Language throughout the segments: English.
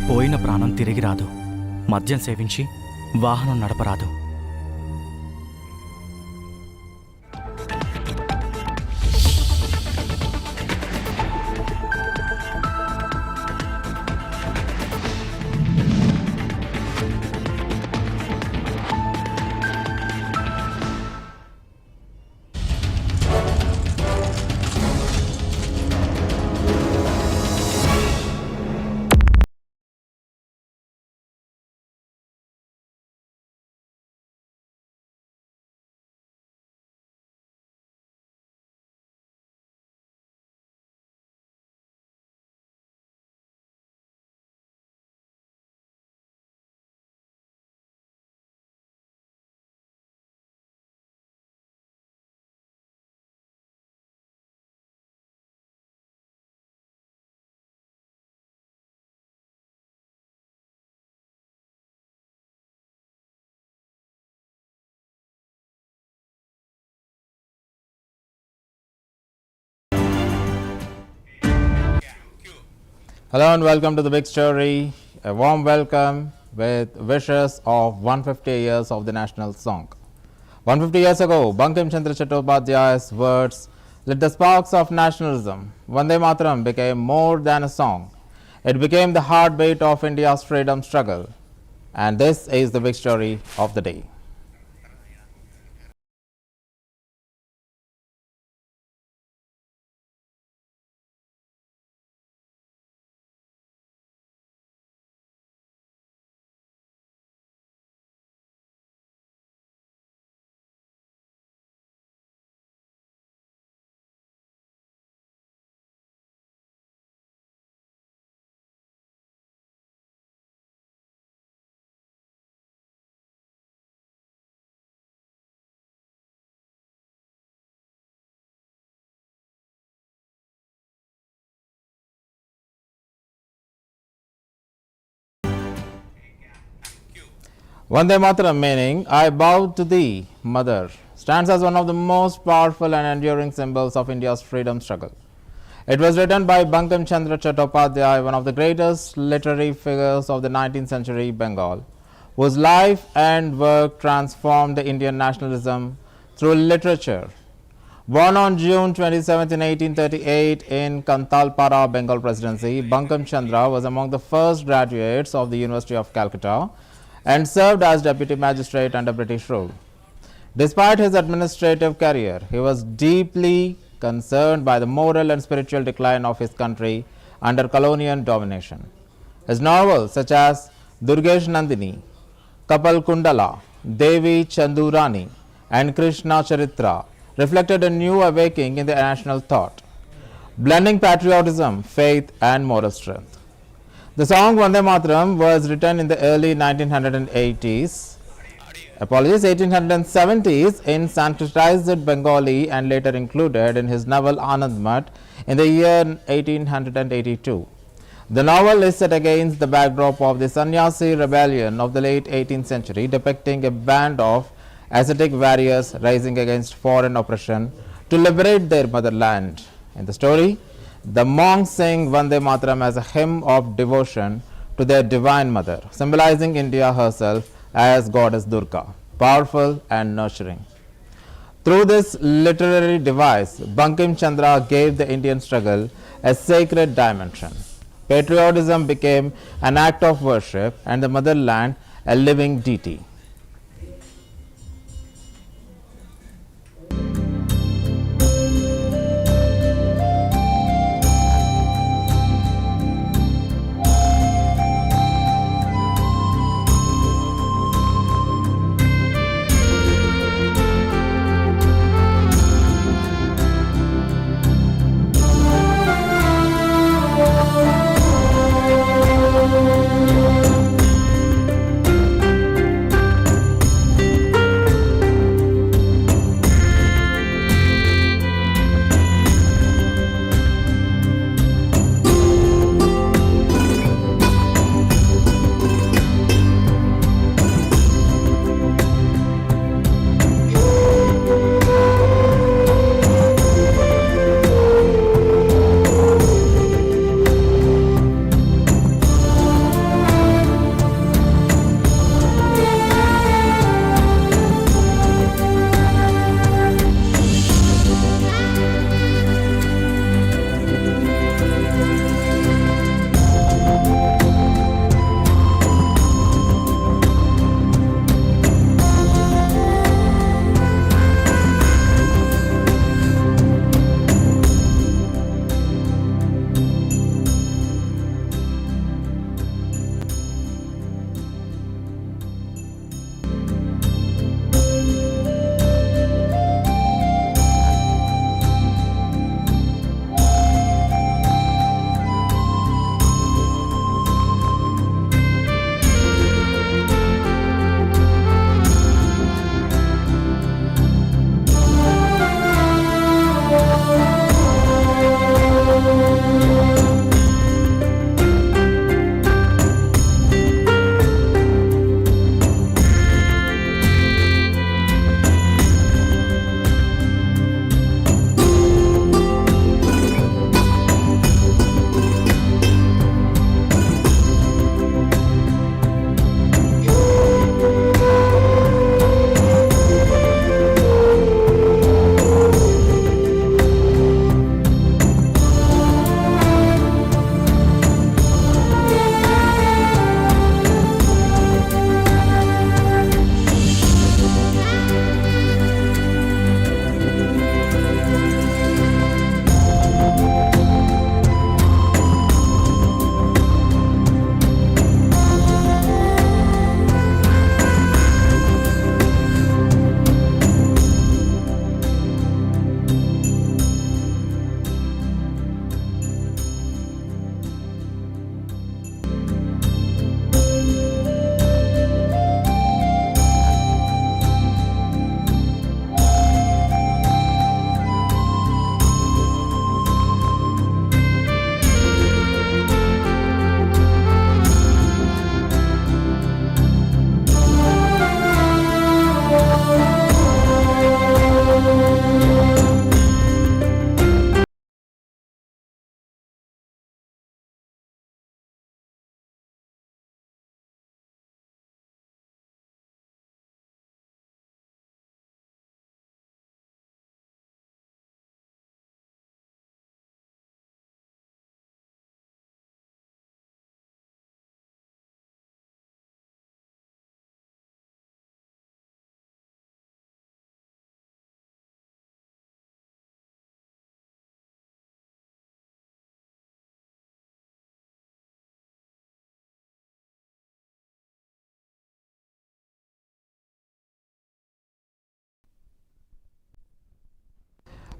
పోయిన ప్రాణం తిరిగి రాదు. మద్యం సేవించి వాహనం నడపరాదు. Hello and welcome to the big story. A warm welcome with wishes of 150 years of the national song. 150 years ago, Bankim Chandra Chatterjee's words lit the sparks of nationalism. Vande Mataram became more than a song. It became the heartbeat of India's freedom struggle. And this is the big story of the day. Vande Mataram, meaning I bow to thee, mother, stands as one of the most powerful and enduring symbols of India's freedom struggle. It was written by Bankim Chandra Chatterjee, one of the greatest literary figures of the 19th century Bengal, whose life and work transformed the Indian nationalism through literature. Born on June 27, 1838 in Kantalpara, Bengal Presidency, Bankim Chandra was among the first graduates of the University of Calcutta and served as deputy magistrate under British rule. Despite his administrative career, he was deeply concerned by the moral and spiritual decline of his country under colonial domination. His novels such as Durgesh Nandini, Kapal Kundala, Devi Chandurani and Krishna Charitra reflected a new awakening in the national thought, blending patriotism, faith and moral strength. The song Vande Mataram was written in the early 1870s in Sanskritized Bengali and later included in his novel Anand Mat in the year 1882. The novel is set against the backdrop of the Sannyasi rebellion of the late 18th century, depicting a band of ascetic warriors rising against foreign oppression to liberate their motherland. In the story, the monks sing Vande Mataram as a hymn of devotion to their divine mother, symbolizing India herself as goddess Durga, powerful and nurturing. Through this literary device, Bankim Chandra gave the Indian struggle a sacred dimension. Patriotism became an act of worship and the motherland a living deity.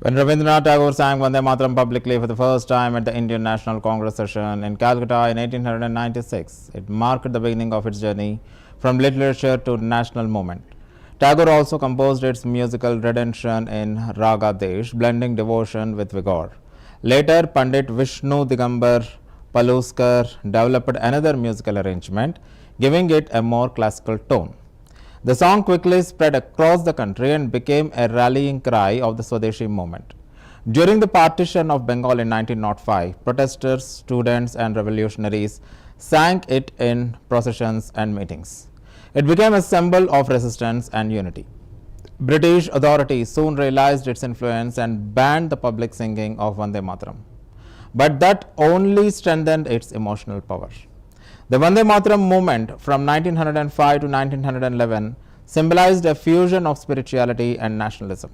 When Rabindranath Tagore sang Vande Mataram publicly for the first time at the Indian National Congress session in Calcutta in 1896, it marked the beginning of its journey from literature to national movement. Tagore also composed its musical redemption in Raga Desh, blending devotion with vigor. Later, Pandit Vishnu Digambar Paluskar developed another musical arrangement, giving it a more classical tone. The song quickly spread across the country and became a rallying cry of the Swadeshi movement. During the partition of Bengal in 1905, protesters, students, and revolutionaries sang it in processions and meetings. It became a symbol of resistance and unity. British authorities soon realized its influence and banned the public singing of Vande Mataram. But that only strengthened its emotional power. The Vande Mataram movement from 1905 to 1911 symbolized a fusion of spirituality and nationalism.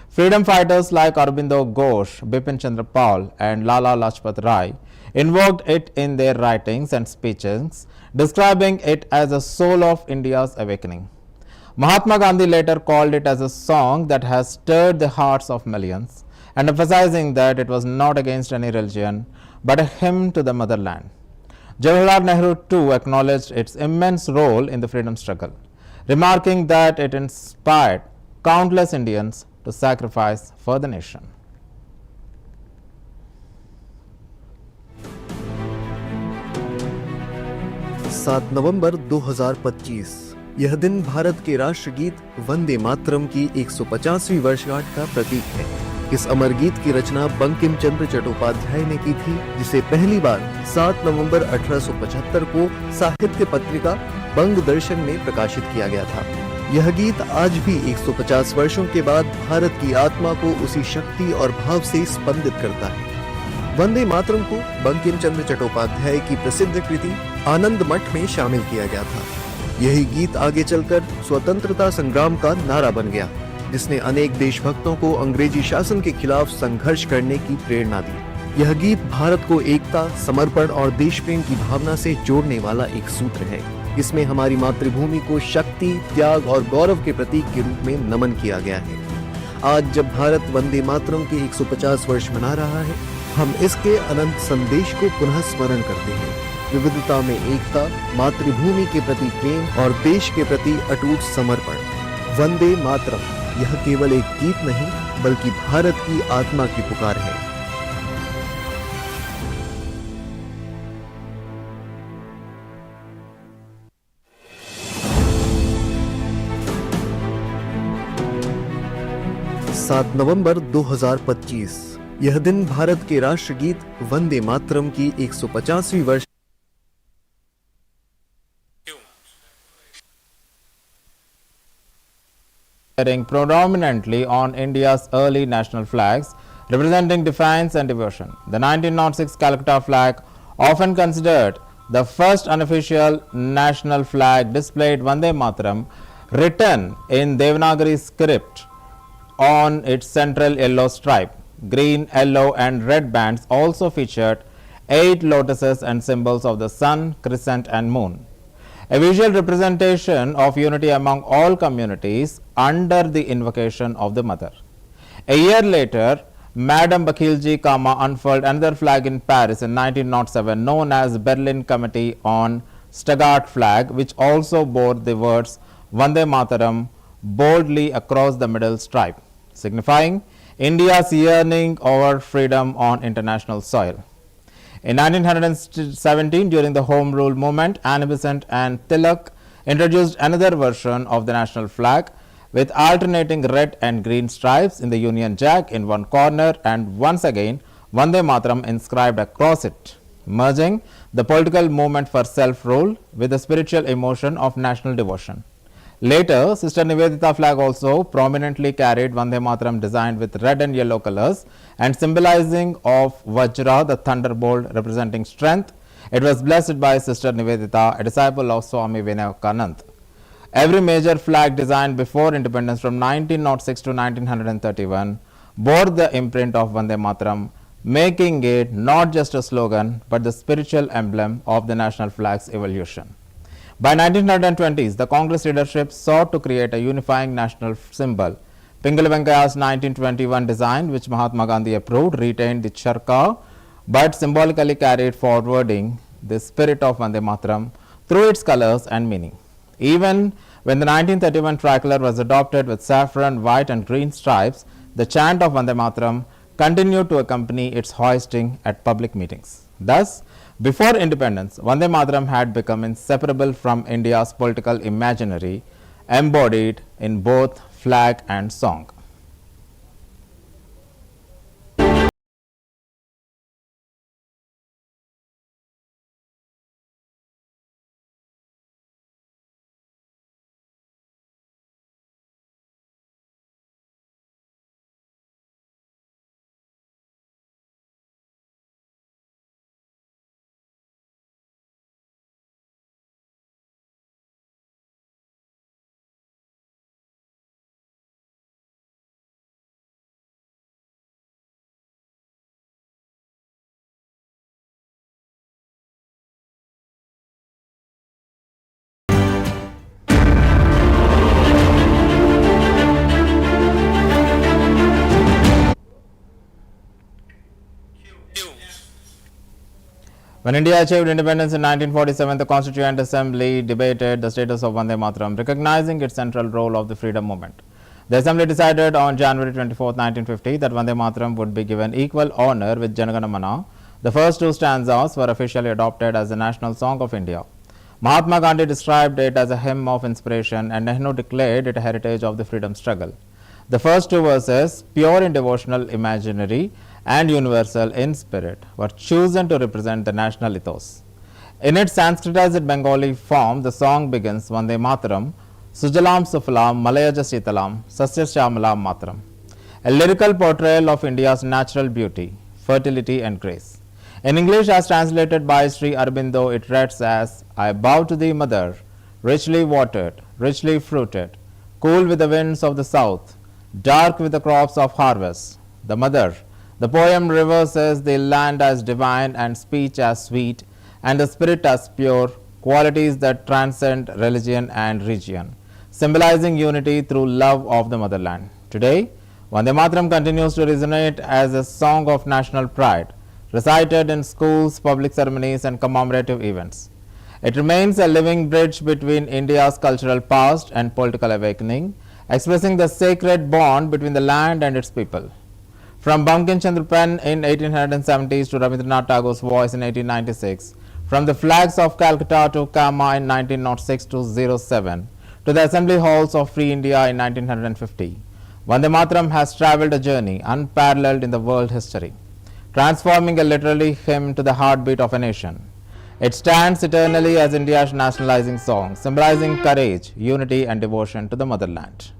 Freedom fighters like Aurobindo Ghosh, Bipin Chandra Pal, and Lala Lajpat Rai invoked it in their writings and speeches, describing it as a soul of India's awakening. Mahatma Gandhi later called it as a song that has stirred the hearts of millions, and emphasizing that it was not against any religion, but a hymn to the motherland. Jawaharlal Nehru too acknowledged its immense role in the freedom struggle, remarking that it inspired countless Indians to sacrifice for the nation. सात नवंबर 2025 यह दिन भारत के राष्ट्रगीत वंदे मातरम की 150वीं वर्षगांठ का प्रतीक है। इस अमर गीत की रचना बंकिम चंद्र चट्टोपाध्याय ने की थी, जिसे पहली बार 7 नवंबर 1875 को साहित्य पत्रिका बंग दर्शन में प्रकाशित किया गया था। यह गीत आज भी 150 वर्षों के बाद भारत की आत्मा को उसी शक्ति और भाव से स्पंदित करता है। वंदे मातरम को बंकिम चंद्र चट्टोपाध्याय की प्रसिद्ध कृति आनंद मठ में शामिल किया गया था। यही गीत आगे चलकर स्वतंत्रता संग्राम का नारा बन गया, जिसने अनेक देशभक्तों को अंग्रेजी शासन के खिलाफ संघर्ष करने की प्रेरणा दी। यह गीत भारत को एकता, समर्पण और देश प्रेम की भावना से जोड़ने वाला एक सूत्र है। इसमें हमारी मातृभूमि को शक्ति, त्याग और गौरव के प्रतीक के रूप में नमन किया गया है। आज जब भारत वंदे मातरम के 150 वर्ष मना रहा है, हम इसके अनंत संदेश को पुनः स्मरण करते हैं। विविधता में एकता, मातृभूमि के प्रति प्रेम और देश के प्रति अटूट समर्पण। वंदे मातरम यह केवल एक गीत नहीं, बल्कि भारत की आत्मा की पुकार है। सात नवंबर 2025 यह दिन भारत के राष्ट्रगीत वंदे मातरम की 150वीं वर्ष predominantly on India's early national flags, representing defiance and devotion. The 1906 Calcutta flag, often considered the first unofficial national flag, displayed Vande Mataram written in Devanagari script on its central yellow stripe. Green, yellow and red bands also featured 8 lotuses and symbols of the sun, crescent and moon. A visual representation of unity among all communities under the invocation of the mother. A year later, Madame Bakhilji Kama unfurled another flag in Paris in 1907, known as Berlin Committee on Stuttgart flag, which also bore the words Vande Mataram boldly across the middle stripe, signifying India's yearning over freedom on international soil. In 1917, during the Home Rule movement, Anne Besant and Tilak introduced another version of the national flag with alternating red and green stripes in the Union Jack in one corner and once again Vande Mataram inscribed across it, merging the political movement for self-rule with the spiritual emotion of national devotion. Later, Sister Nivedita flag also prominently carried Vande Mataram designed with red and yellow colors and symbolizing of Vajra, the thunderbolt representing strength. It was blessed by Sister Nivedita, a disciple of Swami Vivekananda. Every major flag designed before independence from 1906 to 1931 bore the imprint of Vande Mataram, making it not just a slogan but the spiritual emblem of the national flag's evolution. By 1920s, the Congress leadership sought to create a unifying national symbol, Pingal Venkaya's 1921 design, which Mahatma Gandhi approved, retained the charkha but symbolically carried forwarding the spirit of Vande Mataram through its colors and meaning. Even when the 1931 tricolor was adopted with saffron, white and green stripes, the chant of Vande Mataram continued to accompany its hoisting at public meetings. Thus, before independence, Vande Mataram had become inseparable from India's political imaginary, embodied in both flag and song. When India achieved independence in 1947, the Constituent Assembly debated the status of Vande Mataram, recognizing its central role of the freedom movement. The Assembly decided on January 24, 1950 that Vande Mataram would be given equal honor with Jana Gana Mana. The first two stanzas were officially adopted as the national song of India. Mahatma Gandhi described it as a hymn of inspiration and Nehru declared it a heritage of the freedom struggle. The first two verses, pure in devotional imaginary and universal in spirit, were chosen to represent the national ethos. In its Sanskritized Bengali form, the song begins Vande Mataram, Sujalam Sufalam Malayaja Sitalam Sasya Syamalam Mataram, a lyrical portrayal of India's natural beauty, fertility and grace. In English, as translated by Sri Aurobindo, it reads as, I bow to thee, mother, richly watered, richly fruited, cool with the winds of the south, dark with the crops of harvest. The mother. The poem reverses the land as divine and speech as sweet and the spirit as pure, qualities that transcend religion and region, symbolizing unity through love of the motherland. Today, Vande Mataram continues to resonate as a song of national pride, recited in schools, public ceremonies and commemorative events. It remains a living bridge between India's cultural past and political awakening, expressing the sacred bond between the land and its people. From Bankim Chandra pen in 1870s to Rabindranath Tagore's voice in 1896, from the flags of Calcutta to Kama in 1906 to 07, to the assembly halls of Free India in 1950, Vande Mataram has travelled a journey unparalleled in the world history, transforming a literary hymn to the heartbeat of a nation. It stands eternally as India's nationalizing song, symbolizing courage, unity and devotion to the motherland.